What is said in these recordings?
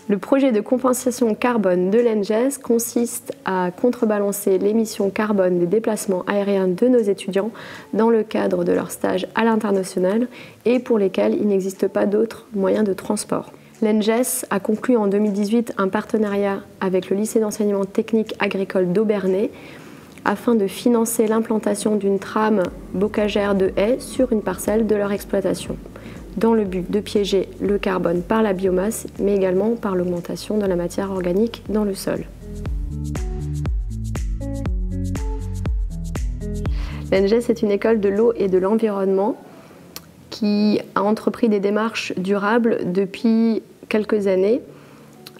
Le projet de compensation carbone de l'ENGES consiste à contrebalancer l'émission carbone des déplacements aériens de nos étudiants dans le cadre de leur stage à l'international et pour lesquels il n'existe pas d'autres moyens de transport. L'ENGES a conclu en 2018 un partenariat avec le lycée d'enseignement technique agricole d'Aubernais afin de financer l'implantation d'une trame bocagère de haies sur une parcelle de leur exploitation, dans le but de piéger le carbone par la biomasse, mais également par l'augmentation de la matière organique dans le sol. L'ENGES est une école de l'eau et de l'environnement qui a entrepris des démarches durables depuis quelques années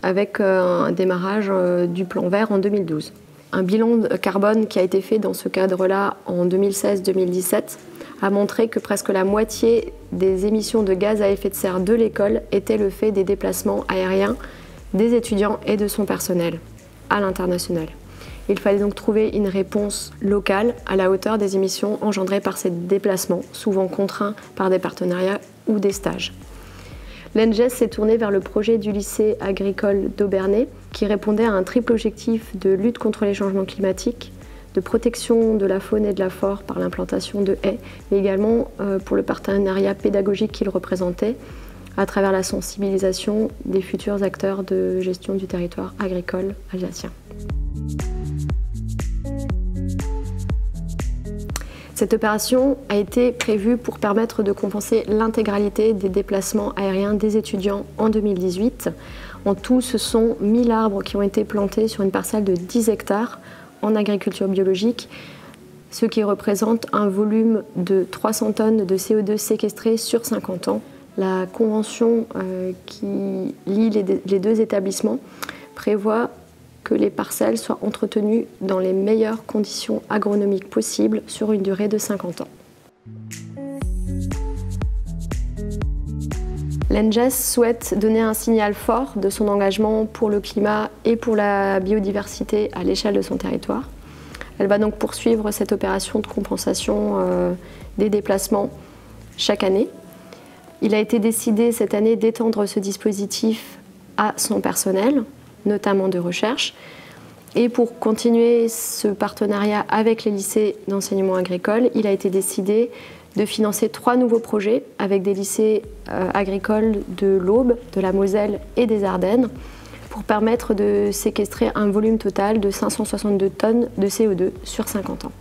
avec un démarrage du plan vert en 2012. Un bilan carbone qui a été fait dans ce cadre-là en 2016-2017 a montré que presque la moitié des émissions de gaz à effet de serre de l'école étaient le fait des déplacements aériens des étudiants et de son personnel à l'international. Il fallait donc trouver une réponse locale à la hauteur des émissions engendrées par ces déplacements, souvent contraints par des partenariats ou des stages. L'ENGES s'est tourné vers le projet du lycée agricole d'Aubernais qui répondait à un triple objectif de lutte contre les changements climatiques, de protection de la faune et de la flore par l'implantation de haies, mais également pour le partenariat pédagogique qu'il représentait à travers la sensibilisation des futurs acteurs de gestion du territoire agricole alsacien. Cette opération a été prévue pour permettre de compenser l'intégralité des déplacements aériens des étudiants en 2018. En tout, ce sont 1000 arbres qui ont été plantés sur une parcelle de 10 hectares en agriculture biologique, ce qui représente un volume de 300 tonnes de CO2 séquestrées sur 50 ans. La convention qui lie les deux établissements prévoit que les parcelles soient entretenues dans les meilleures conditions agronomiques possibles sur une durée de 50 ans. L'ENGES souhaite donner un signal fort de son engagement pour le climat et pour la biodiversité à l'échelle de son territoire. Elle va donc poursuivre cette opération de compensation des déplacements chaque année. Il a été décidé cette année d'étendre ce dispositif à son personnel, notamment de recherche. Et pour continuer ce partenariat avec les lycées d'enseignement agricole, il a été décidé de financer 3 nouveaux projets avec des lycées agricoles de l'Aube, de la Moselle et des Ardennes pour permettre de séquestrer un volume total de 562 tonnes de CO2 sur 50 ans.